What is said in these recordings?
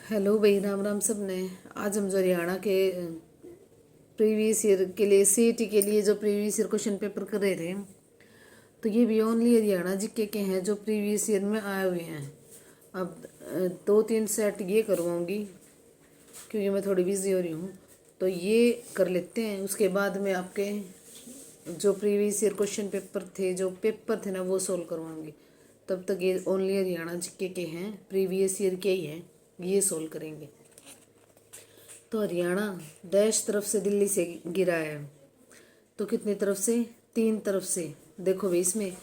Hello भाई, राम राम सब ने। आज हम जो हरियाणा के प्रीवियस ईयर के लिए सीईटी के लिए जो प्रीवियस ईयर क्वेश्चन पेपर कर रहे थे, तो ये भी ओनली हरियाणा जीके के हैं जो प्रीवियस ईयर में आए हुए हैं। अब 2-3 सेट ये करवाऊंगी क्योंकि मैं थोड़ी बिजी हो रही हूँ, तो ये कर लेते हैं। उसके बाद में आपके जो प्रीवियस ईयर क्वेश्चन पेपर थे, जो पेपर थे ना, वो सोल्व करवाऊंगी। तब तक ये ओनली हरियाणा जीके के हैं, प्रीवियस ईयर के ही हैं, ये सोल्व करेंगे। तो हरियाणा डैश तरफ से दिल्ली से गिरा है, तो कितनी तरफ से? 3 तरफ से। देखो भाई, इसमें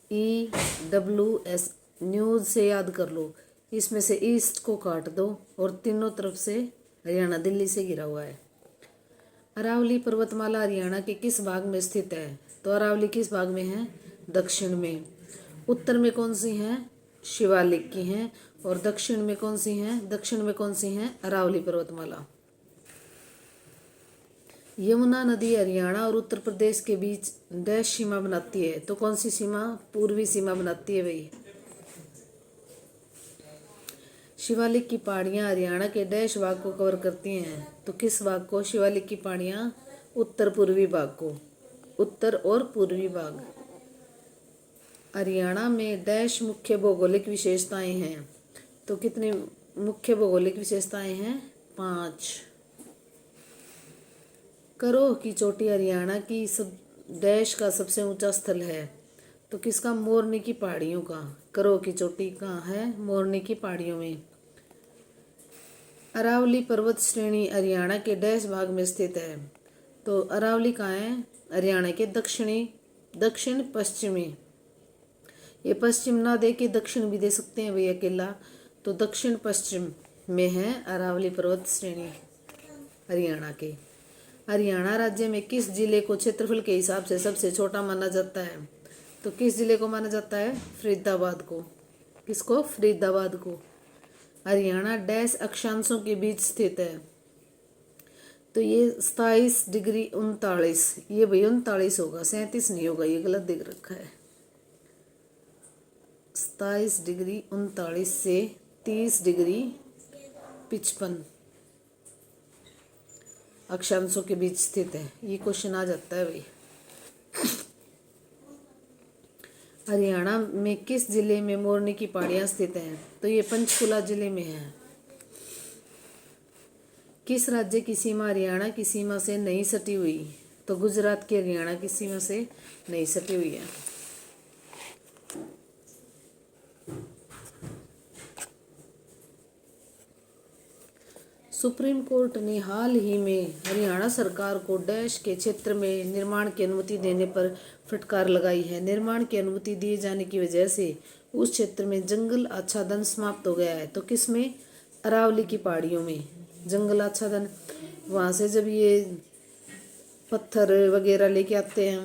NEWS न्यूज़ से याद कर लो। इसमें से ईस्ट को काट दो और तीनों तरफ से हरियाणा दिल्ली से गिरा हुआ है। अरावली पर्वतमाला हरियाणा के किस भाग में स्थित है? तो अरावली किस भाग में है? दक्षिण में। उत्तर में कौन सी हैं? शिवालिक की हैं। और दक्षिण में कौन सी हैं? दक्षिण में कौन सी हैं? अरावली पर्वतमाला। यमुना नदी हरियाणा और उत्तर प्रदेश के बीच डैश सीमा बनाती है, तो कौन सी सीमा? पूर्वी सीमा बनाती है भाई। शिवालिक की पहाड़ियाँ हरियाणा के डैश भाग को कवर करती हैं, तो किस भाग को? शिवालिक की पहाड़ियाँ उत्तर पूर्वी भाग को। उत्तर और पूर्वी भाग। हरियाणा में डैश मुख्य भौगोलिक विशेषताएं हैं, तो कितनी मुख्य भौगोलिक विशेषताएं हैं? 5। करोह की चोटी हरियाणा की सब डैश का सबसे ऊंचा स्थल है, तो किसका? मोरनी की पहाड़ियों का। करोह की चोटी कहाँ है? मोरनी की पहाड़ियों में। अरावली पर्वत श्रेणी हरियाणा के डैश भाग में स्थित है, तो अरावली कहाँ है? हरियाणा के दक्षिण पश्चिमी। ये पश्चिम ना दे के दक्षिण भी दे सकते हैं भैया अकेला, तो दक्षिण पश्चिम में है अरावली पर्वत श्रेणी हरियाणा के। हरियाणा राज्य में किस जिले को क्षेत्रफल के हिसाब से सबसे छोटा माना जाता है? तो किस जिले को माना जाता है? फरीदाबाद को। किसको? फरीदाबाद को। हरियाणा डैश अक्षांशों के बीच स्थित है, तो ये 27 डिग्री 39। ये भैया 39 होगा, 37 नहीं होगा, ये गलत दिख रखा है। 27 डिग्री 39 से 30 डिग्री 55 अक्षांशों के बीच स्थित है। ये क्वेश्चन आ जाता है भाई। हरियाणा में किस जिले में मोरनी की पहाड़ियाँ स्थित हैं? तो ये पंचकुला जिले में है। किस राज्य की सीमा हरियाणा की सीमा से नहीं सटी हुई? तो गुजरात की हरियाणा की सीमा से नहीं सटी हुई है। सुप्रीम कोर्ट ने हाल ही में हरियाणा सरकार को डैश के क्षेत्र में निर्माण की अनुमति देने पर फटकार लगाई है। निर्माण की अनुमति दिए जाने की वजह से उस क्षेत्र में जंगल आच्छादन समाप्त हो गया है, तो किसमें? अरावली की पहाड़ियों में जंगल आच्छादन। वहाँ से जब ये पत्थर वगैरह लेके आते हैं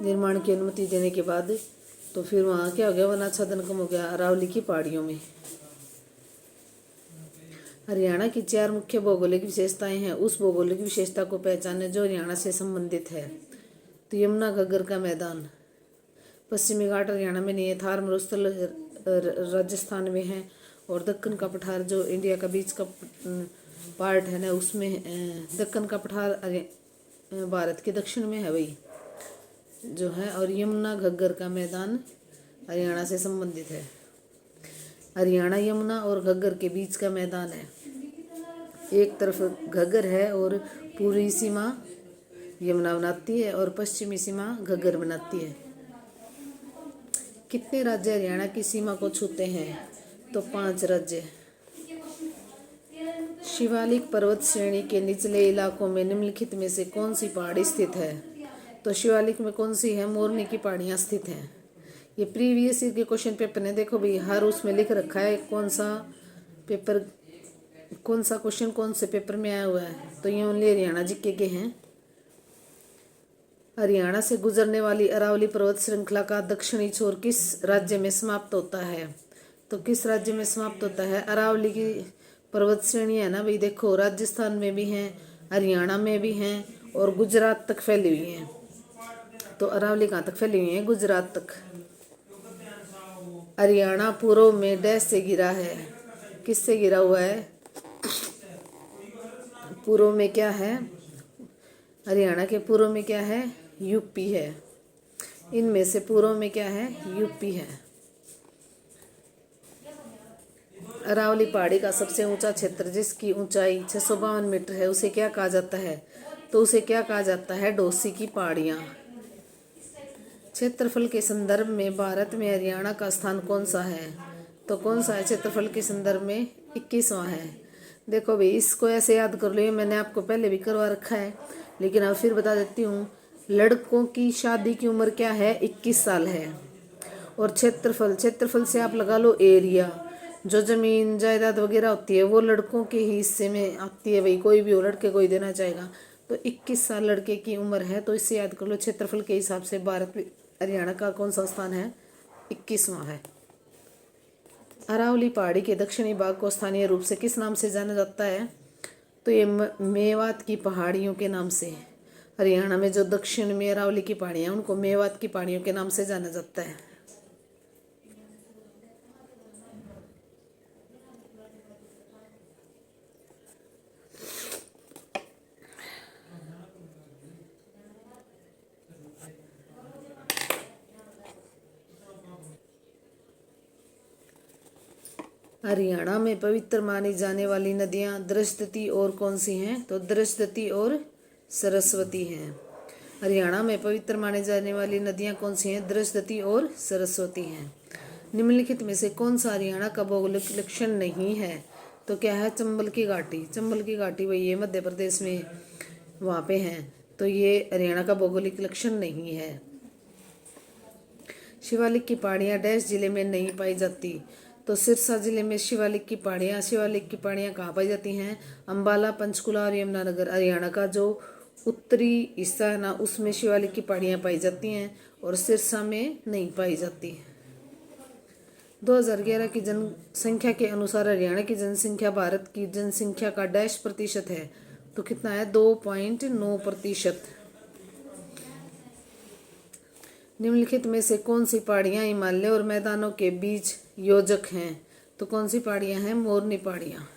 निर्माण की अनुमति देने के बाद, तो फिर वहाँ क्या हो गया? वन आच्छादन कम हो गया अरावली की पहाड़ियों में। हरियाणा की 4 मुख्य भौगोलिक विशेषताएं हैं, उस भौगोलिक विशेषता को पहचानें जो हरियाणा से संबंधित है। तो यमुना घग्गर का मैदान पश्चिमी घाट हरियाणा में नहीं है, थार मरुस्थल राजस्थान में है, और दक्कन का पठार जो इंडिया का बीच का पार्ट है ना, उसमें दक्कन का पठार भारत के दक्षिण में है वही जो है। और यमुना घग्गर का मैदान हरियाणा से संबंधित है। हरियाणा यमुना और घग्गर के बीच का मैदान है। एक तरफ घग्गर है और पूर्वी सीमा यमुना बनाती है और पश्चिमी सीमा घग्गर बनाती है। कितने राज्य हरियाणा की सीमा को छूते हैं? तो 5 राज्य। शिवालिक पर्वत श्रेणी के निचले इलाकों में निम्नलिखित में से कौन सी पहाड़ी स्थित है? तो शिवालिक में कौन सी है? मोरनी की पहाड़ियाँ स्थित हैं। ये प्रीवियस ईयर के क्वेश्चन पेपर ने देखो भाई, हर उसमें लिख रखा है कौन सा पेपर, कौन सा क्वेश्चन कौन से पेपर में आया हुआ है, तो ये ओनली हरियाणा जीके के हैं। हरियाणा से गुजरने वाली अरावली पर्वत श्रृंखला का दक्षिणी छोर किस राज्य में समाप्त होता है? तो किस राज्य में समाप्त होता है? अरावली की पर्वत श्रेणी है ना भाई, देखो राजस्थान में भी हैं, हरियाणा में भी हैं और गुजरात तक फैली हुई हैं। तो अरावली कहाँ तक फैली हुई है? गुजरात तक। हरियाणा पूर्व में डैश से घिरा है। किससे घिरा हुआ है? पूर्व में क्या है? हरियाणा के पूर्व में क्या है? यूपी है। इनमें से पूर्व में क्या है? यूपी है। अरावली पहाड़ी का सबसे ऊंचा क्षेत्र जिसकी ऊंचाई 652 मीटर है उसे क्या कहा जाता है? तो उसे क्या कहा जाता है? डोसी की पहाड़ियाँ। क्षेत्रफल के संदर्भ में भारत में हरियाणा का स्थान कौन सा है? तो कौन सा है क्षेत्रफल के संदर्भ में? 21वां है। देखो भाई, इसको ऐसे याद कर लो, ये मैंने आपको पहले भी करवा रखा है, लेकिन अब फिर बता देती हूँ। लड़कों की शादी की उम्र क्या है? 21 साल है। और क्षेत्रफल से आप लगा लो एरिया। जो जमीन जायदाद वगैरह होती है वो लड़कों के ही हिस्से में आती है। भाई कोई भी हो, लड़के को ही देना चाहेगा। तो 21 साल लड़के की उम्र है, तो इससे याद कर लो क्षेत्रफल के हिसाब से भारत में हरियाणा का कौन सा स्थान है? 21वां है। अरावली पहाड़ी के दक्षिणी भाग को स्थानीय रूप से किस नाम से जाना जाता है? तो ये मेवात की पहाड़ियों के नाम से। हरियाणा में जो दक्षिण में अरावली की पहाड़ियाँ उनको मेवात की पहाड़ियों के नाम से जाना जाता है। हरियाणा में पवित्र मानी जाने वाली नदियां दृष्टति और कौन सी हैं? तो दृष्टति और सरस्वती हैं। हरियाणा में पवित्र माने जाने वाली नदियां कौन सी हैं? दृष्टति और सरस्वती हैं। निम्नलिखित में से कौन सा हरियाणा का भौगोलिक लक्षण नहीं है? तो क्या है? चंबल की घाटी। चंबल की घाटी वही ये मध्य प्रदेश में वहाँ पे हैं, तो ये हरियाणा का भौगोलिक लक्षण नहीं है। शिवालिक की पहाड़ियाँ डैश जिले में नहीं पाई जाती? तो सिरसा जिले में शिवालिक की पहाड़ियाँ कहाँ पाई जाती हैं? अंबाला, पंचकुला और यमुनानगर। हरियाणा का जो उत्तरी हिस्सा है ना, उसमें शिवालिक की पहाड़ियाँ पाई जाती हैं और सिरसा में नहीं पाई जाती। 2011 की जनसंख्या के अनुसार हरियाणा की जनसंख्या भारत की जनसंख्या का डैश प्रतिशत है? तो कितना है? 2.9%। निम्नलिखित में से कौन सी पहाड़ियाँ हिमालय और मैदानों के बीच योजक हैं? तो कौन सी पहाड़ियाँ हैं? मोरनी पहाड़ियाँ।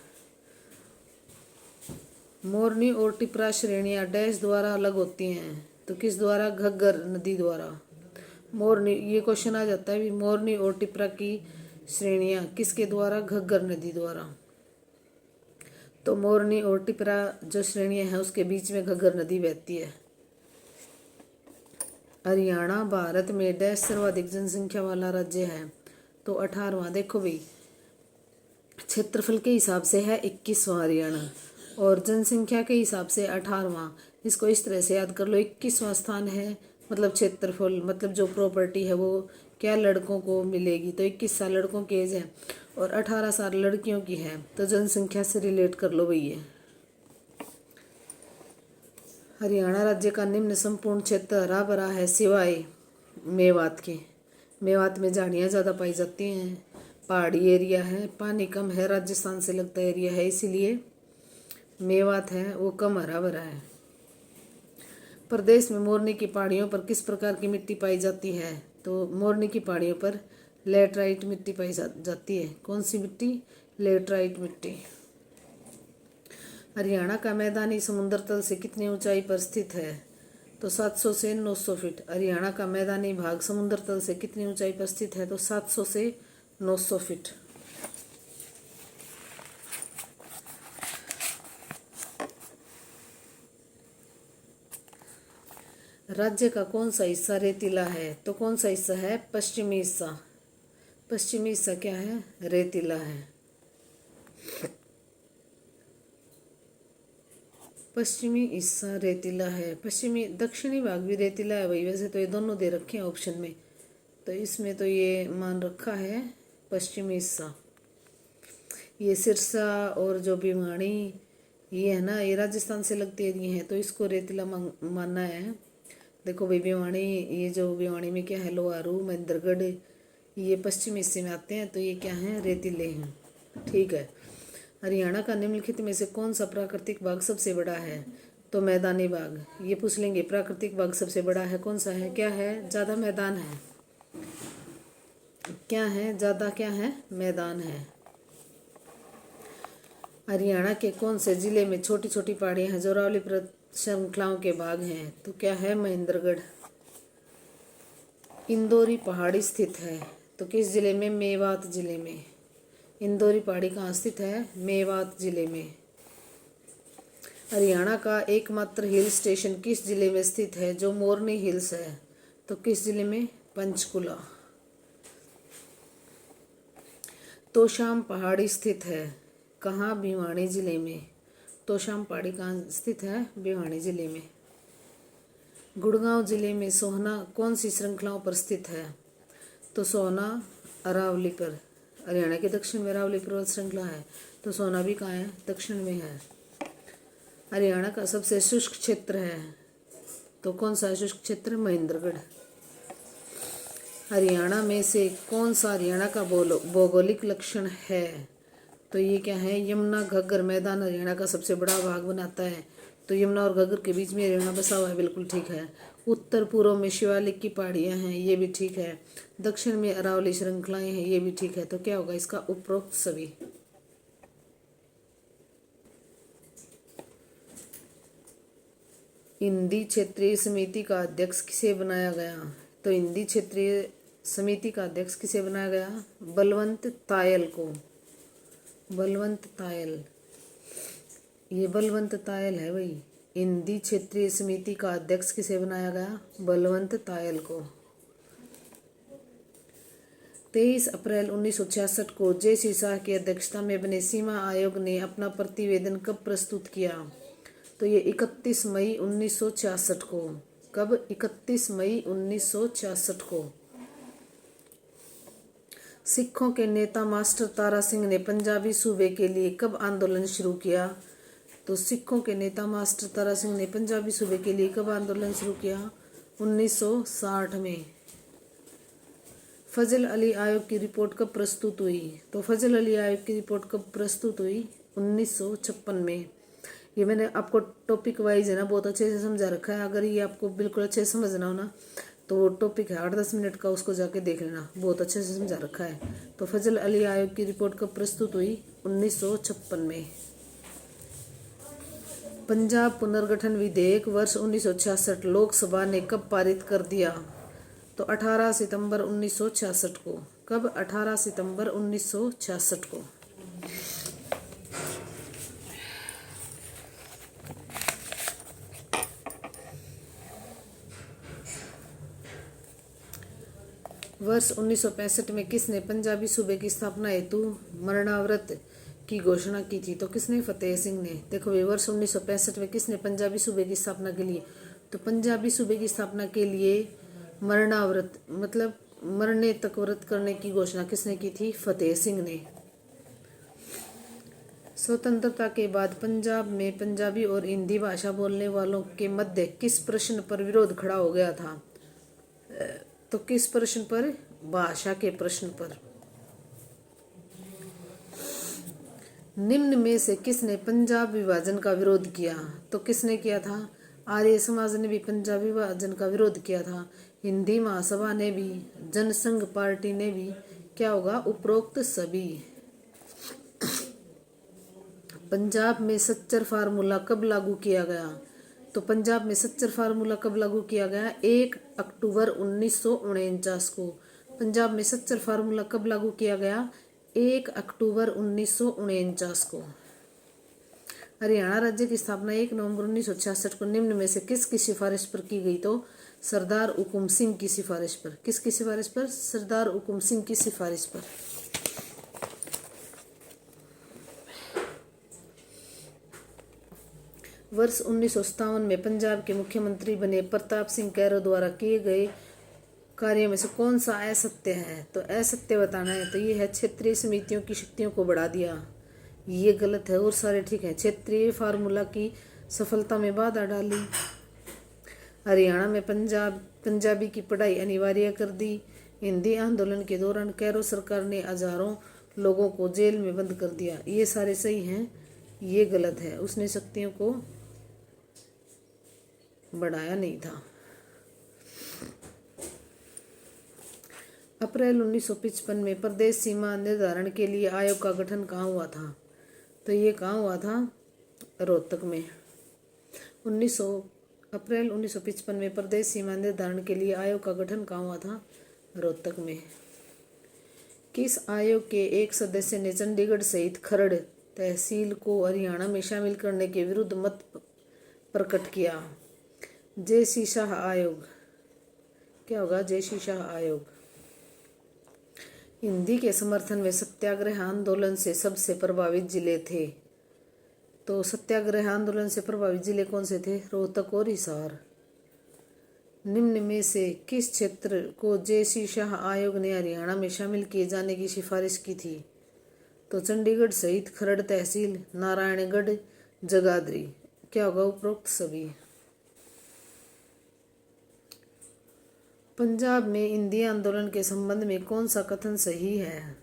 मोरनी और टिपरा श्रेणियाँ डैश द्वारा अलग होती हैं? तो किस द्वारा? घग्गर नदी द्वारा। मोरनी, ये क्वेश्चन आ जाता है भी, मोरनी और टिपरा की श्रेणियाँ किसके द्वारा? घग्गर नदी द्वारा। तो मोरनी और टिपरा जो श्रेणियाँ हैं उसके बीच में घग्गर नदी बहती है। हरियाणा भारत में डैश सर्वाधिक जनसंख्या वाला राज्य है? तो 18वां। देखो भाई, क्षेत्रफल के हिसाब से है 21वां हरियाणा और जनसंख्या के हिसाब से 18वां। इसको इस तरह से याद कर लो, 21वां स्थान है मतलब क्षेत्रफल, मतलब जो प्रॉपर्टी है वो क्या लड़कों को मिलेगी? तो 21 साल लड़कों की एज है और 18 साल लड़कियों की है, तो जनसंख्या से रिलेट कर लो भैया। हरियाणा राज्य का निम्न संपूर्ण क्षेत्र हरा भरा है सिवाय मेवात के। मेवात में झाड़ियाँ ज़्यादा पाई जाती हैं, पहाड़ी एरिया है, पानी कम है, राजस्थान से लगता एरिया है, इसीलिए मेवात है वो कम हरा भरा है। प्रदेश में मोरनी की पहाड़ियों पर किस प्रकार की मिट्टी पाई जाती है? तो मोरनी की पहाड़ियों पर लेटराइट मिट्टी पाई जाती है। कौन सी मिट्टी? लेटराइट मिट्टी। हरियाणा का मैदानी समुद्र तल से कितनी ऊंचाई पर स्थित है? तो 700 से 900 फीट। हरियाणा का मैदानी भाग समुद्र तल से कितनी ऊंचाई पर स्थित है? तो 700 से 900 फीट। राज्य का कौन सा हिस्सा रेतीला है? तो कौन सा हिस्सा है? पश्चिमी हिस्सा। पश्चिमी हिस्सा क्या है? रेतीला है। पश्चिमी हिस्सा रेतीला है। पश्चिमी दक्षिणी भाग भी रेतीला है भाई, वैसे तो ये दोनों दे रखे हैं ऑप्शन में, तो इसमें तो ये मान रखा है पश्चिमी हिस्सा। ये सिरसा और जो भिवानी ये है ना, ये राजस्थान से लगते एरिया हैं, तो इसको रेतीला मानना है। देखो भाई, भिवानी, ये जो भिवानी में क्या है, लोहारू, महेंद्रगढ़, ये पश्चिमी हिस्से में आते हैं, तो ये क्या हैं? रेतीले हैं। ठीक है। हरियाणा का निम्नलिखित में से कौन सा प्राकृतिक बाग सबसे बड़ा है? तो मैदानी बाग। ये पूछ लेंगे प्राकृतिक बाग सबसे बड़ा है कौन सा है? क्या है? ज़्यादा मैदान है। क्या है, ज़्यादा क्या है, मैदान है। हरियाणा के कौन से जिले में छोटी छोटी पहाड़ियां हैं जो अरावली पर्वत श्रृंखलाओं के भाग हैं? तो क्या है, महेंद्रगढ़। इंदौरी पहाड़ी स्थित है तो किस जिले में? मेवात जिले में। इंदौरी पहाड़ी कहाँ स्थित है? मेवात जिले में। हरियाणा का एकमात्र हिल स्टेशन किस जिले में स्थित है जो मोरनी हिल्स है? तो किस जिले में? पंचकुला। तोशाम पहाड़ी स्थित है कहाँ? भिवानी जिले में। तोशाम पहाड़ी कहाँ स्थित है? भिवानी जिले में। गुड़गांव जिले में सोहना कौन सी श्रृंखलाओं पर स्थित है? तो सोहना अरावली पर। हरियाणा के दक्षिण में अरावली पर्वत श्रृंखला है तो सोहना भी कहाँ है? दक्षिण में है। हरियाणा का सबसे शुष्क क्षेत्र है तो कौन सा शुष्क क्षेत्र? महेंद्रगढ़। हरियाणा में से कौन सा हरियाणा का भौगोलिक लक्षण है? तो ये क्या है? यमुना घग्गर मैदान हरियाणा का सबसे बड़ा भाग बनाता है तो यमुना और घग्गर के बीच में हरियाणा बसा हुआ है, बिल्कुल ठीक है। उत्तर पूर्व में शिवालिक की पहाड़ियाँ हैं, ये भी ठीक है। दक्षिण में अरावली श्रृंखलाएं हैं, ये भी ठीक है। तो क्या होगा इसका? उपरोक्त सभी। हिंदी क्षेत्रीय समिति का अध्यक्ष किसे बनाया गया? तो हिंदी क्षेत्रीय समिति का अध्यक्ष किसे बनाया गया? बलवंत तायल को। बलवंत तायल, ये बलवंत तायल है भाई। हिंदी क्षेत्रीय समिति का अध्यक्ष किसे बनाया गया? बलवंत तायल को। 23 अप्रैल 1966 को जे.सी. शाह की अध्यक्षता में बने सीमा आयोग ने अपना प्रतिवेदन कब प्रस्तुत किया? तो ये 31 मई 1966 को। कब? 31 मई 1966 को। सिखों के नेता मास्टर तारा सिंह ने पंजाबी सूबे के लिए कब आंदोलन शुरू किया? तो सिखों के नेता मास्टर तारा सिंह ने पंजाबी सूबे के लिए कब आंदोलन शुरू किया? 1960 में। फजल अली आयोग की रिपोर्ट कब प्रस्तुत हुई? तो फजल अली आयोग की रिपोर्ट कब प्रस्तुत हुई? 1956 में। ये मैंने आपको टॉपिक वाइज है ना बहुत अच्छे से समझा रखा है। अगर ये आपको बिल्कुल अच्छे से समझना हो ना तो टॉपिक है 8-10 मिनट का, उसको जाके देख लेना, बहुत अच्छे से समझा रखा है। तो फजल अली आयोग की रिपोर्ट कब प्रस्तुत हुई? 1956 में। पंजाब पुनर्गठन विधेयक वर्ष 1966 लोकसभा ने कब पारित कर दिया? तो 18 सितंबर 1966 को। कब? 18 सितंबर 1966 को। वर्ष 1965 में किसने पंजाबी सूबे की स्थापना हेतु मरणाव्रत की घोषणा की थी? तो किसने? फतेह सिंह ने। देखो ये वर्ष 1965 में किसने पंजाबी सूबे की स्थापना के लिए? तो पंजाबी सूबे की स्थापना के लिए मरणाव्रत मतलब मरने तक व्रत करने की घोषणा किसने की थी? फतेह सिंह ने। स्वतंत्रता के बाद पंजाब में पंजाबी और हिंदी भाषा बोलने वालों के मध्य किस प्रश्न पर विरोध खड़ा हो गया था? तो किस प्रश्न पर? भाषा के प्रश्न पर। निम्न में से किसने पंजाब विभाजन का विरोध किया? तो किसने किया था? आर्य समाज ने भी पंजाब विभाजन का विरोध किया था। हिंदी महासभा ने भी, जनसंघ पार्टी ने भी। क्या होगा? उपरोक्त सभी। पंजाब में सच्चर फार्मूला कब लागू किया गया? तो पंजाब में सच्चर फार्मूला कब लागू किया गया? 1 अक्टूबर 1949 को। पंजाब में सच्चर फार्मूला कब लागू किया गया? 1 अक्टूबर 1949 को। हरियाणा राज्य की स्थापना 1 नवंबर 1966 को निम्न में से किसकी सिफारिश पर की गई? तो सरदार हुकुम सिंह की सिफारिश पर। किसकी सिफारिश पर? सरदार हुकुम सिंह की सिफारिश पर। वर्ष 1957 में पंजाब के मुख्यमंत्री बने प्रताप सिंह कैरो द्वारा किए गए कार्यों में से कौन सा असत्य है? तो असत्य बताना है तो ये है क्षेत्रीय समितियों की शक्तियों को बढ़ा दिया, ये गलत है और सारे ठीक है। क्षेत्रीय फार्मूला की सफलता में बाधा डाली। हरियाणा में पंजाबी की पढ़ाई अनिवार्य कर दी। हिंदी आंदोलन के दौरान कैरो सरकार ने हजारों लोगों को जेल में बंद कर दिया, ये सारे सही हैं, ये गलत है। उसने शक्तियों को बढ़ाया नहीं था। अप्रैल 1955 में प्रदेश सीमा निर्धारण के लिए आयोग का गठन कहाँ हुआ था? तो ये कहाँ हुआ था? रोहतक में। अप्रैल 1955 में प्रदेश सीमा निर्धारण के लिए आयोग का गठन कहाँ हुआ था? रोहतक में। किस आयोग के एक सदस्य ने चंडीगढ़ सहित खरड़ तहसील को हरियाणा में शामिल करने के विरुद्ध मत प्रकट किया? जे.सी. शाह आयोग। क्या होगा? जे.सी. शाह आयोग। हिंदी के समर्थन में सत्याग्रह आंदोलन से सबसे प्रभावित जिले थे? तो सत्याग्रह आंदोलन से प्रभावित जिले कौन से थे? रोहतक और हिसार। निम्न में से किस क्षेत्र को जे.सी. शाह आयोग ने हरियाणा में शामिल किए जाने की सिफारिश की थी? तो चंडीगढ़ सहित खरड़ तहसील, नारायणगढ़, जगाधरी। क्या होगा? उपरोक्त सभी। पंजाब में हिंदी आंदोलन के संबंध में कौन सा कथन सही है?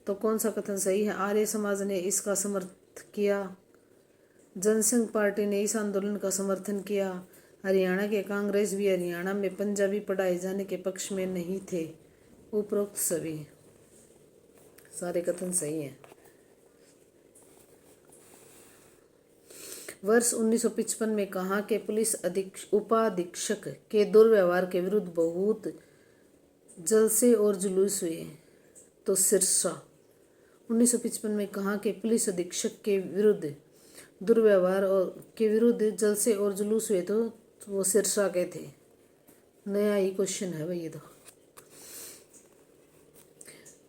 तो कौन सा कथन सही है? आर्य समाज ने इसका समर्थन किया, जनसंघ पार्टी ने इस आंदोलन का समर्थन किया, हरियाणा के कांग्रेस भी हरियाणा में पंजाबी पढ़ाए जाने के पक्ष में नहीं थे। उपरोक्त सभी। सारे कथन सही हैं। वर्ष 1955 में कहाँ के पुलिस उपाधीक्षक के दुर्व्यवहार के विरुद्ध बहुत जलसे और जुलूस हुए? तो सिरसा। 1955 में कहाँ के पुलिस अधीक्षक के विरुद्ध दुर्व्यवहार और के विरुद्ध जलसे और जुलूस हुए? तो वो सिरसा के थे। नया ही क्वेश्चन है भाई ये तो।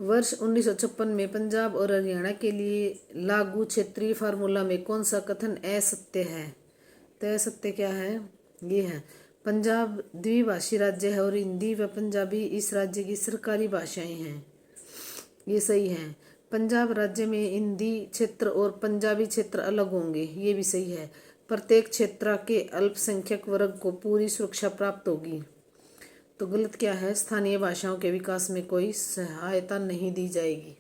वर्ष 1956 में पंजाब और हरियाणा के लिए लागू क्षेत्रीय फार्मूला में कौन सा कथन असत्य है? तो असत्य क्या है? ये है, पंजाब द्विभाषी राज्य है और हिंदी व पंजाबी इस राज्य की सरकारी भाषाएं हैं। ये सही है। पंजाब राज्य में हिंदी क्षेत्र और पंजाबी क्षेत्र अलग होंगे। ये भी सही है। प्रत्येक क्षेत्र के अल्पसंख्यक वर्ग को पूरी सुरक्षा प्राप्त होगी। तो गलत क्या है? स्थानीय भाषाओं के विकास में कोई सहायता नहीं दी जाएगी।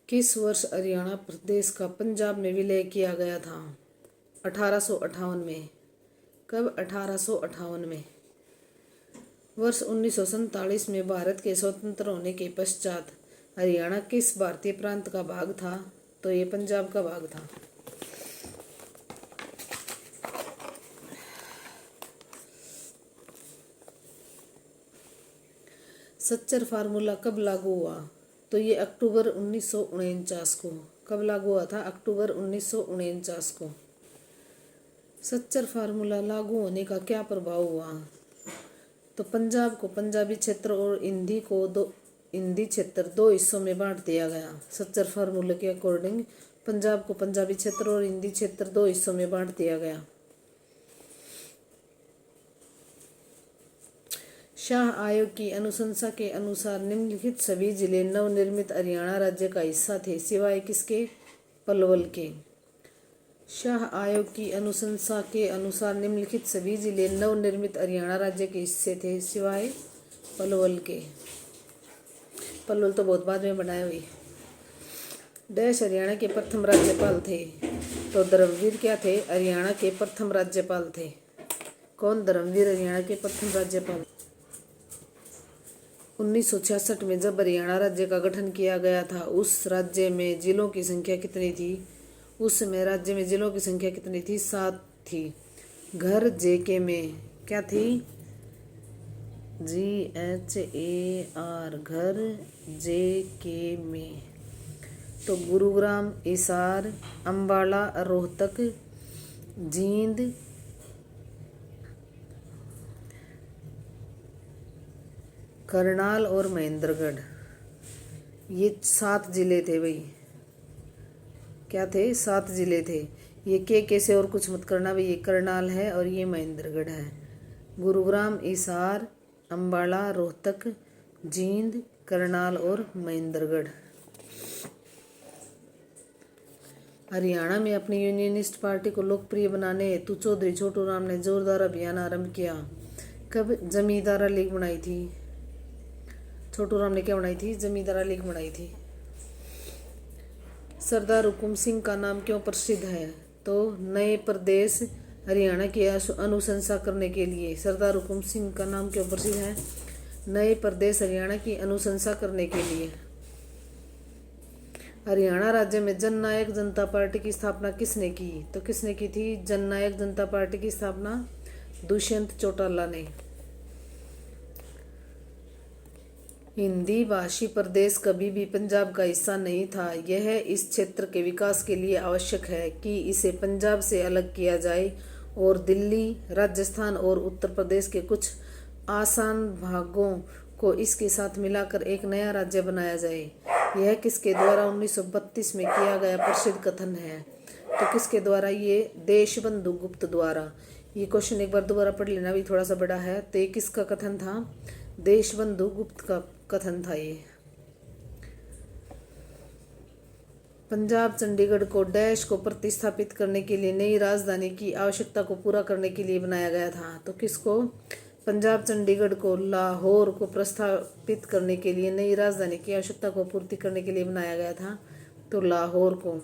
किस वर्ष हरियाणा प्रदेश का पंजाब में विलय किया गया था? 1858 में। कब? 1858 में। वर्ष 1947 में भारत के स्वतंत्र होने के पश्चात हरियाणा किस भारतीय प्रांत का भाग था? तो ये पंजाब का भाग था। सच्चर फार्मूला कब लागू हुआ? तो ये अक्टूबर 1949 को। कब लागू हुआ था? अक्टूबर 1949 को। सच्चर फार्मूला लागू होने का क्या प्रभाव हुआ? तो पंजाब को पंजाबी क्षेत्र और हिंदी क्षेत्र दो हिस्सों में बांट दिया गया। सच्चर फार्मूले के अकॉर्डिंग पंजाब को पंजाबी क्षेत्र और हिंदी क्षेत्र दो हिस्सों में बांट दिया गया। शाह आयोग की अनुशंसा के अनुसार निम्नलिखित सभी जिले नवनिर्मित हरियाणा राज्य का हिस्सा थे सिवाय किसके? पलवल के। शाह आयोग की अनुशंसा के अनुसार निम्नलिखित सभी जिले नवनिर्मित हरियाणा राज्य के हिस्से थे सिवाय पलवल के। पलवल तो बहुत बाद में बनाए हुई। डैश हरियाणा के प्रथम राज्यपाल थे? तो धर्मवीर क्या थे? हरियाणा के प्रथम राज्यपाल थे। कौन? धर्मवीर हरियाणा के प्रथम राज्यपाल। 1966 में जब हरियाणा राज्य का गठन किया गया था उस राज्य में जिलों की संख्या कितनी थी? उस समय राज्य में जिलों की संख्या कितनी थी? 7 थी। घर जेके में क्या थी? GHAR घर जेके में। तो गुरुग्राम, हिसार, अम्बाला, रोहतक, जींद, करनाल और महेंद्रगढ़, ये 7 जिले थे भाई। क्या थे? 7 जिले थे। ये के से और कुछ मत करना भाई। ये करनाल है और ये महेंद्रगढ़ है। गुरुग्राम, हिसार, अम्बाला, रोहतक, जींद, करनाल और महेंद्रगढ़। हरियाणा में अपनी यूनियनिस्ट पार्टी को लोकप्रिय बनाने हेतु चौधरी छोटू राम ने जोरदार अभियान आरंभ किया। कब? जमींदारा लीग बनाई थी। छोटू राम ने क्या बनाई थी? जमींदारा लीग बनाई थी। सरदार हुकुम सिंह का नाम क्यों प्रसिद्ध है? तो नए प्रदेश हरियाणा की अनुशंसा करने के लिए। सरदार हुकुम सिंह का नाम क्यों प्रसिद्ध है? नए प्रदेश हरियाणा की अनुशंसा करने के लिए। हरियाणा राज्य में जननायक जनता पार्टी की स्थापना किसने की? तो किसने की थी जननायक जनता पार्टी की स्थापना? दुष्यंत चौटाला ने। हिंदी भाषी प्रदेश कभी भी पंजाब का हिस्सा नहीं था। यह इस क्षेत्र के विकास के लिए आवश्यक है कि इसे पंजाब से अलग किया जाए और दिल्ली, राजस्थान और उत्तर प्रदेश के कुछ आसान भागों को इसके साथ मिलाकर एक नया राज्य बनाया जाए। यह किसके द्वारा 1932 में किया गया प्रसिद्ध कथन है? तो किसके द्वारा? ये देशबंधु गुप्त द्वारा। ये क्वेश्चन एक बार दोबारा पढ़ लेना, भी थोड़ा सा बड़ा है। तो ये किसका कथन था? देशबंधु गुप्त का कथन था ये। पंजाब चंडीगढ़ को डैश को प्रतिस्थापित करने के लिए नई राजधानी की आवश्यकता को पूरा करने के लिए बनाया गया था। तो किसको? पंजाब चंडीगढ़ को लाहौर को प्रस्थापित करने के लिए नई राजधानी की आवश्यकता को पूर्ति करने के लिए बनाया गया था। तो लाहौर को।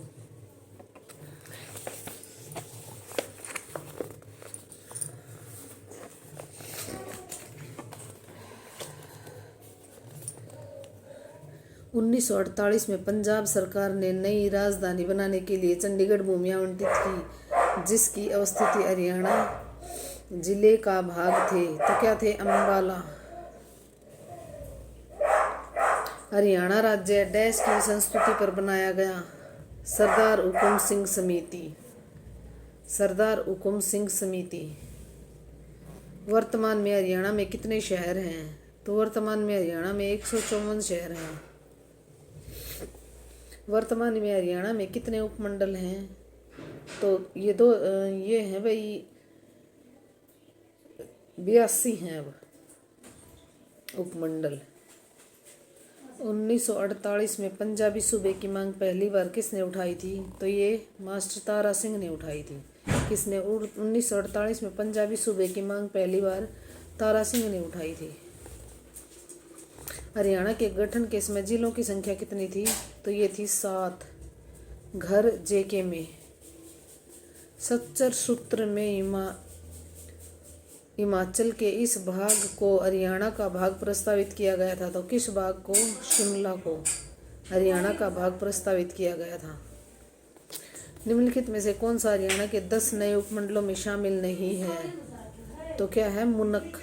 उन्नीस 1948 में पंजाब सरकार ने नई राजधानी बनाने के लिए चंडीगढ़ भूमि आवंटित की, जिसकी अवस्थिति हरियाणा जिले का भाग थे। तो क्या थे? अंबाला। हरियाणा राज्य डैश की संस्तुति पर बनाया गया। सरदार हुकुम सिंह समिति। सरदार हुकुम सिंह समिति। वर्तमान में हरियाणा में कितने शहर हैं? तो वर्तमान में हरियाणा में 154 शहर हैं। वर्तमान में हरियाणा में कितने उपमंडल हैं? तो ये हैं भाई 82 हैं अब उपमंडल। 1948 में पंजाबी सूबे की मांग पहली बार किसने उठाई थी? तो ये मास्टर तारा सिंह ने उठाई थी। किसने? 1948 में पंजाबी सूबे की मांग पहली बार तारा सिंह ने उठाई थी। हरियाणा के गठन के समय जिलों की संख्या कितनी थी? तो ये थी 7। घर जेके में। सच्चर सूत्र में हिमाचल के इस भाग को हरियाणा का भाग प्रस्तावित किया गया था। तो किस भाग को? शिमला को हरियाणा का भाग प्रस्तावित किया गया था। निम्नलिखित में से कौन सा हरियाणा के 10 नए उपमंडलों में शामिल नहीं है? तो क्या है? मुनक।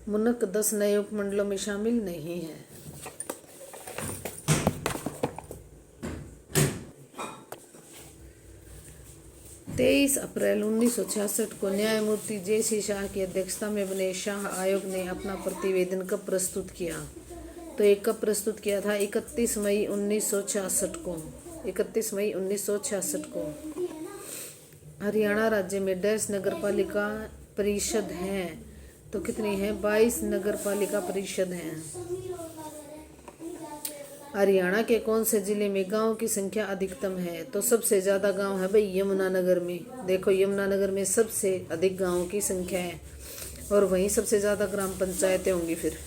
मुनक 10 नए उपमंडलों में शामिल नहीं है। तेईस अप्रैल 1966 को न्यायमूर्ति जे.सी. शाह की अध्यक्षता में बने शाह आयोग ने अपना प्रतिवेदन कब प्रस्तुत किया? तो ये कब प्रस्तुत किया था? 31 मई 1966 को। 31 मई 1966 को। हरियाणा राज्य में डैश नगर पालिका परिषद हैं? तो कितनी है? 22 नगर पालिका परिषद हैं। हरियाणा के कौन से जिले में गांव की संख्या अधिकतम है? तो सबसे ज़्यादा गांव है भाई यमुनानगर में। देखो यमुनानगर में सबसे अधिक गांवों की संख्या है और वहीं सबसे ज़्यादा ग्राम पंचायतें होंगी। फिर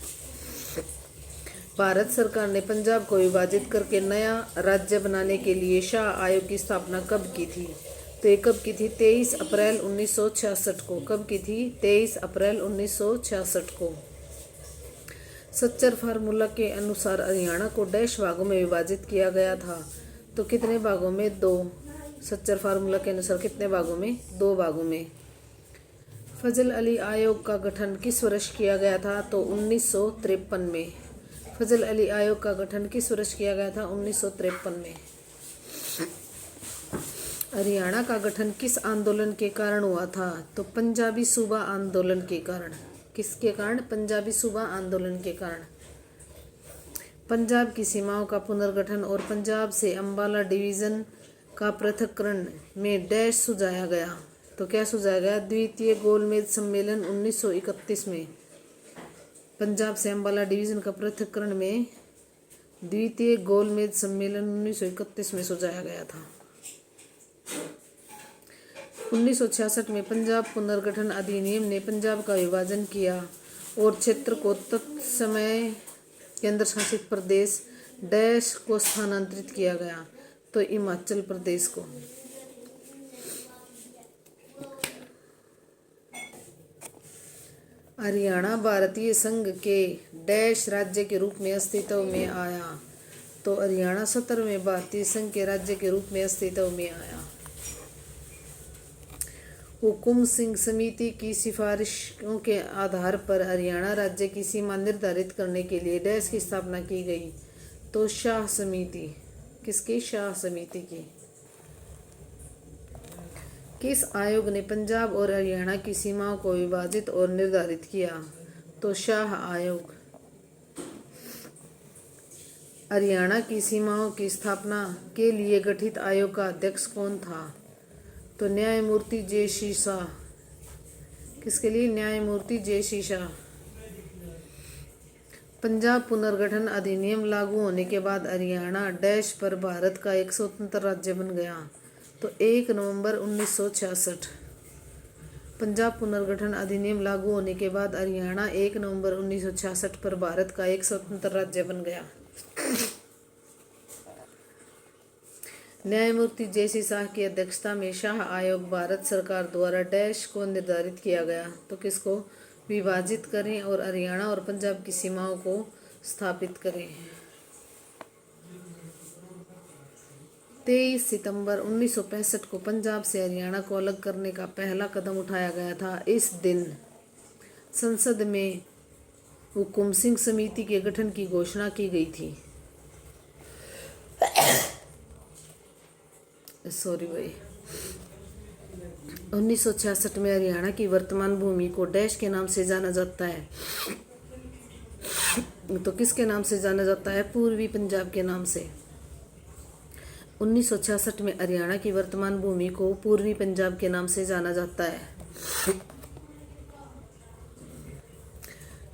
भारत सरकार ने पंजाब को विभाजित करके नया राज्य बनाने के लिए शाह आयोग की स्थापना कब की थी? तो ये कब की थी? 23 अप्रैल 1966 को। कब की थी? 23 अप्रैल 1966 को। सच्चर फार्मूला के अनुसार हरियाणा को डैश भागों में विभाजित किया गया था। तो कितने भागों में? 2। सच्चर फार्मूला के अनुसार कितने भागों में? 2 भागों में। फजल अली आयोग का गठन किस वर्ष किया गया था? तो 1953 में। फजल अली आयोग का गठन किस वर्ष किया गया था? 1953 में। हरियाणा का गठन किस आंदोलन के कारण हुआ था? तो पंजाबी सूबा आंदोलन के कारण। किसके कारण? पंजाबी सूबा आंदोलन के कारण। पंजाब की सीमाओं का पुनर्गठन और पंजाब से अंबाला डिवीजन का पृथक्करण में डैश सुझाया गया। तो क्या सुझाया गया? द्वितीय गोलमेज सम्मेलन 1931 में। पंजाब से अंबाला डिवीजन का पृथक्करण में द्वितीय गोलमेज सम्मेलन 1931 में सुझाया गया था। 1966 में पंजाब पुनर्गठन अधिनियम ने पंजाब का विभाजन किया और क्षेत्र को तत्समय केंद्र शासित प्रदेश डैश को स्थानांतरित किया गया। तो हिमाचल प्रदेश को। हरियाणा भारतीय संघ के डैश राज्य के रूप में अस्तित्व में आया। तो हरियाणा 17वें भारतीय संघ के राज्य के रूप में अस्तित्व में आया। हुकुम सिंह समिति की सिफारिशों के आधार पर हरियाणा राज्य की सीमा निर्धारित करने के लिए डैश की स्थापना की गई। तो शाह समिति। किसकी? शाह समिति की। किस आयोग ने पंजाब और हरियाणा की सीमाओं को विभाजित और निर्धारित किया? तो शाह आयोग। हरियाणा की सीमाओं की स्थापना के लिए गठित आयोग का अध्यक्ष कौन था? तो न्यायमूर्ति जे.सी. शाह। किसके लिए? न्यायमूर्ति जे.सी. शाह। पंजाब पुनर्गठन अधिनियम लागू होने के बाद हरियाणा डैश पर भारत का एक स्वतंत्र राज्य बन गया। तो 1 नवंबर 1966। पंजाब पुनर्गठन अधिनियम लागू होने के बाद हरियाणा 1 नवंबर 1966 पर भारत का एक स्वतंत्र राज्य बन गया। न्यायमूर्ति जे.सी. शाह की अध्यक्षता में शाह आयोग भारत सरकार द्वारा डैश को निर्धारित किया गया। तो किसको? विभाजित करें और हरियाणा और पंजाब की सीमाओं को स्थापित करें। 23 सितंबर 1965 को पंजाब से हरियाणा को अलग करने का पहला कदम उठाया गया था। इस दिन संसद में हुकुम सिंह समिति के गठन की घोषणा की गई थी। सॉरी भाई। 1966 में हरियाणा की वर्तमान भूमि को डैश के नाम से जाना जाता है। तो किसके नाम से जाना जाता है? पूर्वी पंजाब के नाम से। 1966 में हरियाणा की वर्तमान भूमि को पूर्वी पंजाब के नाम से जाना जाता है।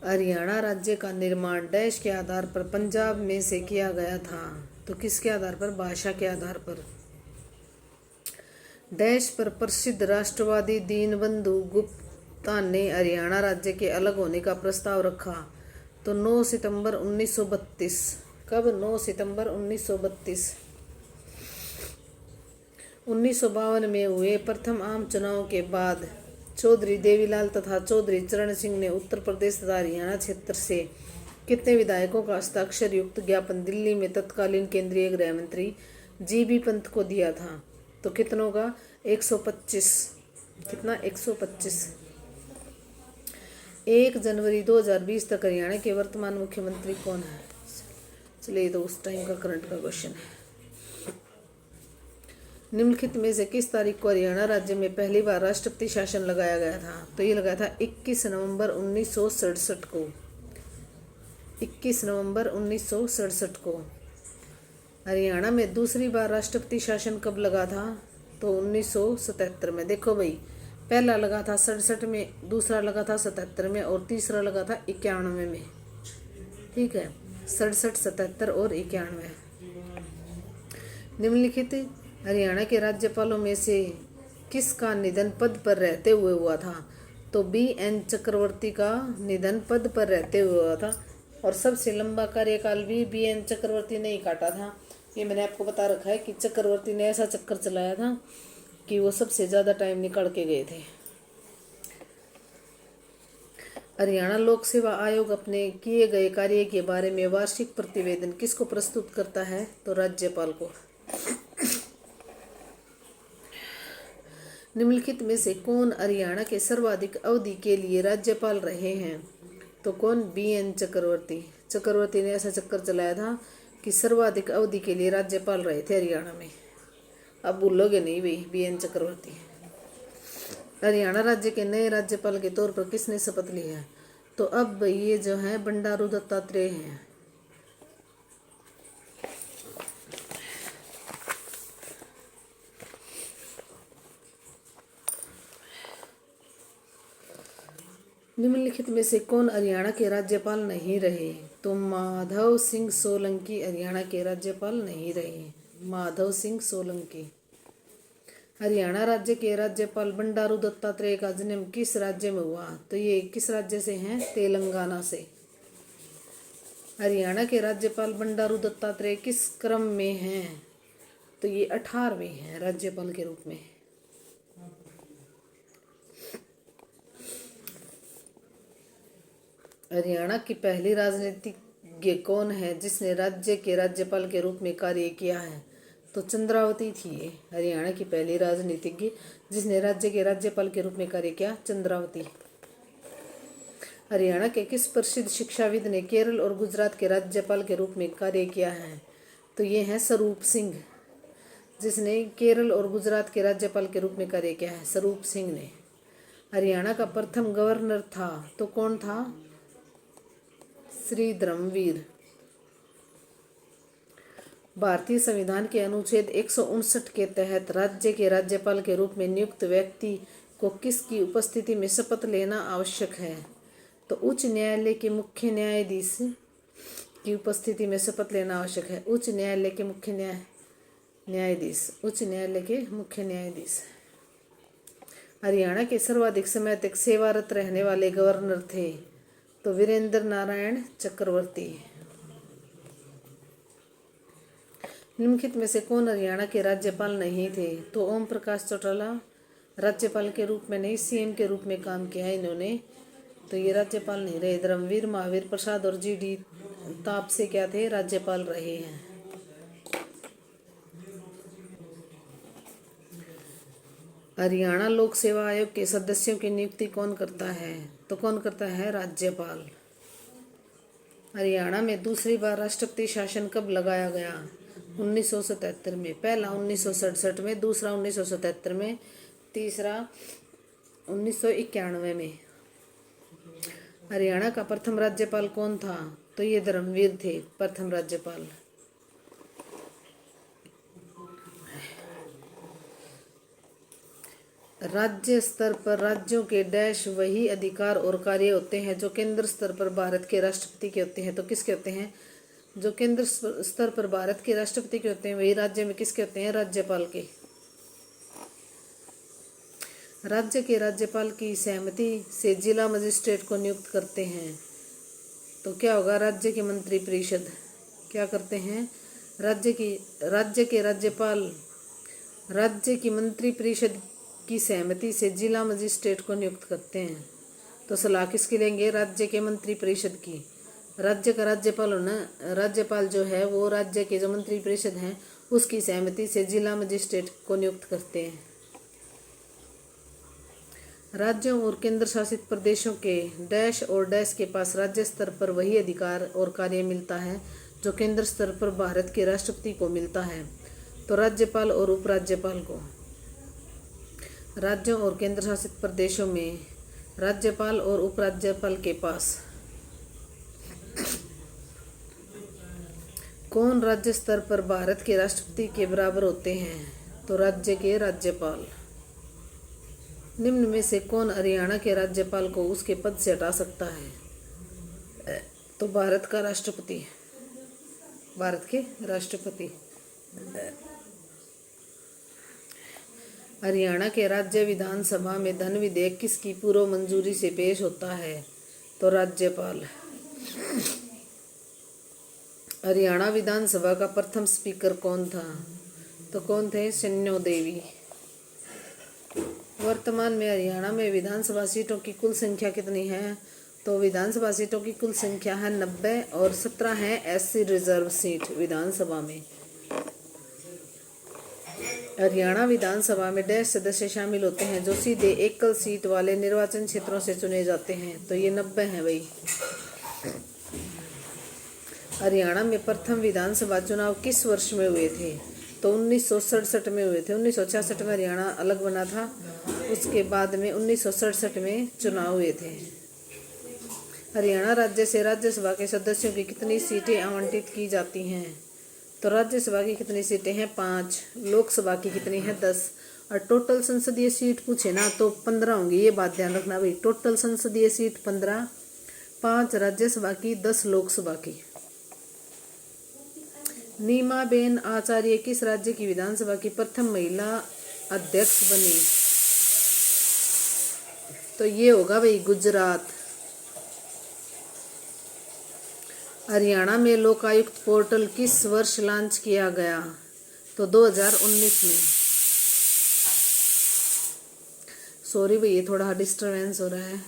हरियाणा राज्य का निर्माण डैश के आधार पर पंजाब में से किया गया था। तो किसके आधार पर? भाषा के आधार पर। डैश पर प्रसिद्ध राष्ट्रवादी दीनबंधु गुप्ता ने हरियाणा राज्य के अलग होने का प्रस्ताव रखा। तो 9 सितंबर 1932। कब? 9 सितंबर 1932। 1952 में हुए प्रथम आम चुनाव के बाद चौधरी देवीलाल तथा चौधरी चरण सिंह ने उत्तर प्रदेश तथा हरियाणा क्षेत्र से कितने विधायकों का हस्ताक्षर युक्त ज्ञापन दिल्ली में तत्कालीन केंद्रीय गृह मंत्री जी.बी. पंत को दिया था? तो कितनों का? 125। कितना? 125। 1 जनवरी 2020 तक हरियाणा के वर्तमान मुख्यमंत्री कौन है? चलिए, तो उस टाइम का करंट का क्वेश्चन है। निम्नलिखित में से किस तारीख को हरियाणा राज्य में पहली बार राष्ट्रपति शासन लगाया गया था? तो ये लगाया था 21 नवंबर 1967 को। 21 नवंबर 1967 को। हरियाणा में दूसरी बार राष्ट्रपति शासन कब लगा था? तो 1977 में। देखो भाई, पहला लगा था 67 में, दूसरा लगा था 77 में और तीसरा लगा था 91 में। ठीक है, 67, 77 और 91। निम्नलिखित हरियाणा के राज्यपालों में से किसका निधन पद पर रहते हुए हुआ था? तो बी.एन. चक्रवर्ती का निधन पद पर रहते हुए हुआ था। और सबसे लंबा कार्यकाल भी बी.एन. चक्रवर्ती ने ही काटा था। ये मैंने आपको बता रखा है कि चक्रवर्ती ने ऐसा चक्कर चलाया था कि वो सबसे ज़्यादा टाइम निकाल के गए थे। हरियाणा लोक सेवा आयोग अपने किए गए कार्य के बारे में वार्षिक प्रतिवेदन किसको प्रस्तुत करता है? तो राज्यपाल को। निम्नलिखित में से कौन हरियाणा के सर्वाधिक अवधि के लिए राज्यपाल रहे हैं? तो कौन? बी.एन. चक्रवर्ती। चक्रवर्ती ने ऐसा चक्कर चलाया था कि सर्वाधिक अवधि के लिए राज्यपाल रहे थे हरियाणा में। अब भूलोगे नहीं भाई, बी.एन. चक्रवर्ती। हरियाणा राज्य के नए राज्यपाल के तौर पर किसने शपथ ली है? तो अब ये जो है बंडारू दत्तात्रेय हैं। निम्नलिखित में से कौन हरियाणा के राज्यपाल नहीं रहे? तो माधव सिंह सोलंकी हरियाणा के राज्यपाल नहीं रहे। माधव सिंह सोलंकी। हरियाणा राज्य के राज्यपाल बंडारू दत्तात्रेय का जन्म किस राज्य में हुआ? तो ये किस राज्य से हैं? तेलंगाना से। हरियाणा के राज्यपाल बंडारू दत्तात्रेय किस क्रम में हैं? तो ये 18वें हैं राज्यपाल के रूप में। हरियाणा की पहली राजनीतिज्ञ कौन है जिसने राज्य के राज्यपाल के रूप में कार्य किया है? तो चंद्रावती थी ये, हरियाणा की पहली राजनीतिज्ञ जिसने राज्य के राज्यपाल के रूप में कार्य किया, चंद्रावती। हरियाणा के किस प्रसिद्ध शिक्षाविद ने केरल और गुजरात के राज्यपाल के रूप में कार्य किया है? तो ये है स्वरूप सिंह, जिसने केरल और गुजरात के राज्यपाल के रूप में कार्य किया है, स्वरूप सिंह ने। हरियाणा का प्रथम गवर्नर था तो कौन था? श्री धर्मवीर। भारतीय संविधान के अनुच्छेद 159 के तहत राज्य के राज्यपाल के रूप में नियुक्त व्यक्ति को किसकी उपस्थिति में शपथ लेना आवश्यक है? तो उच्च न्यायालय के मुख्य न्यायाधीश की उपस्थिति में शपथ लेना आवश्यक है। उच्च न्यायालय के मुख्य न्यायाधीश, उच्च न्यायालय के मुख्य न्यायाधीश। हरियाणा के सर्वाधिक समय तक सेवारत रहने वाले गवर्नर थे तो वीरेंद्र नारायण चक्रवर्ती। निम्नलिखित में से कौन हरियाणा के राज्यपाल नहीं थे? तो ओम प्रकाश चौटाला राज्यपाल के रूप में नहीं, सीएम के रूप में काम किया है इन्होंने, तो ये राज्यपाल नहीं रहे। धर्मवीर, महावीर प्रसाद और जीडी तापसे क्या थे? राज्यपाल रहे हैं। हरियाणा लोक सेवा आयोग के सदस्यों की नियुक्ति कौन करता है? तो कौन करता है? राज्यपाल। हरियाणा में दूसरी बार राष्ट्रपति शासन कब लगाया गया? 1977 में। पहला 1967 में, दूसरा 1977 में, तीसरा 1991 में। हरियाणा का प्रथम राज्यपाल कौन था? तो ये धर्मवीर थे प्रथम राज्यपाल। राज्य स्तर पर राज्यों के डैश वही अधिकार और कार्य होते हैं जो केंद्र स्तर पर भारत के राष्ट्रपति के होते हैं। तो किसके होते हैं? जो केंद्र स्तर पर भारत के राष्ट्रपति के होते हैं वही राज्य में किसके होते हैं? राज्यपाल के। राज्य के राज्यपाल की सहमति से जिला मजिस्ट्रेट को नियुक्त करते हैं तो क्या होगा? राज्य की मंत्री परिषद क्या करते हैं? राज्य के राज्यपाल राज्य की मंत्री परिषद की सहमति से जिला मजिस्ट्रेट को नियुक्त करते हैं। तो सलाह किसकी लेंगे? राज्य के मंत्री परिषद की। राज्य का राज्यपाल होना, राज्यपाल जो है वो राज्य के जो मंत्री परिषद हैं उसकी सहमति से जिला मजिस्ट्रेट को नियुक्त करते हैं। राज्यों और केंद्र शासित प्रदेशों के डैश और डैश के पास राज्य स्तर पर वही अधिकार और कार्य मिलता है जो केंद्र स्तर पर भारत के राष्ट्रपति को मिलता है। तो राज्यपाल और उपराज्यपाल को। राज्यों और केंद्र शासित प्रदेशों में राज्यपाल और उपराज्यपाल के पास कौन राज्य स्तर पर भारत के राष्ट्रपति के बराबर होते हैं? तो राज्य के राज्यपाल। निम्न में से कौन हरियाणा के राज्यपाल को उसके पद से हटा सकता है? तो भारत का राष्ट्रपति, भारत के राष्ट्रपति। हरियाणा के राज्य विधानसभा में धन विधेयक किसकी पूर्व मंजूरी से पेश होता है? तो राज्यपाल। हरियाणा विधानसभा का प्रथम स्पीकर कौन था? तो कौन थे? शन्यो देवी। वर्तमान में हरियाणा में विधानसभा सीटों की कुल संख्या कितनी है? तो विधानसभा सीटों की कुल संख्या है 90 और 17 है एससी रिजर्व सीट विधानसभा में। हरियाणा विधानसभा में डैश सदस्य शामिल होते हैं जो सीधे एकल सीट वाले निर्वाचन क्षेत्रों से चुने जाते हैं। तो ये 90 है भाई। हरियाणा में प्रथम विधानसभा चुनाव किस वर्ष में हुए थे? तो 1967 में हुए थे। 1966 में हरियाणा अलग बना था, उसके बाद में 1967 में चुनाव हुए थे। हरियाणा राज्य से राज्यसभा के सदस्यों की कितनी सीटें आवंटित की जाती हैं? तो राज्यसभा की कितनी सीटें हैं? 5। लोकसभा की कितनी है? 10। और टोटल संसदीय सीट पूछे ना तो 15 होंगी, ये बात ध्यान रखना भाई। टोटल संसदीय सीट 15, 5 राज्यसभा की, 10 लोकसभा की। नीमाबेन आचार्य किस राज्य की विधानसभा की प्रथम महिला अध्यक्ष बनी? तो ये होगा भाई गुजरात। हरियाणा में लोकायुक्त पोर्टल किस वर्ष लॉन्च किया गया? तो 2019 में। सॉरी भैया थोड़ा डिस्टर्बेंस हो रहा है।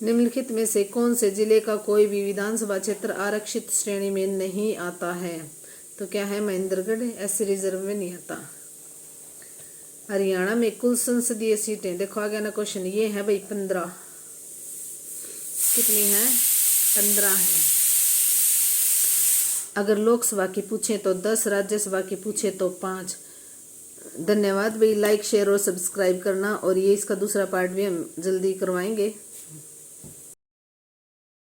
निम्नलिखित में से कौन से जिले का कोई भी विधानसभा क्षेत्र आरक्षित श्रेणी में नहीं आता है? तो क्या है? महेंद्रगढ़ एससी रिजर्व में नहीं आता। हरियाणा में कुल संसदीय सीटें, देखो आ गया ना क्वेश्चन, ये है भाई 15। कितनी है? 15 है। अगर लोकसभा की पूछे तो 10, राज्यसभा की पूछे तो 5। धन्यवाद भाई, लाइक शेयर और सब्सक्राइब करना, और ये इसका दूसरा पार्ट भी हम जल्दी करवाएंगे।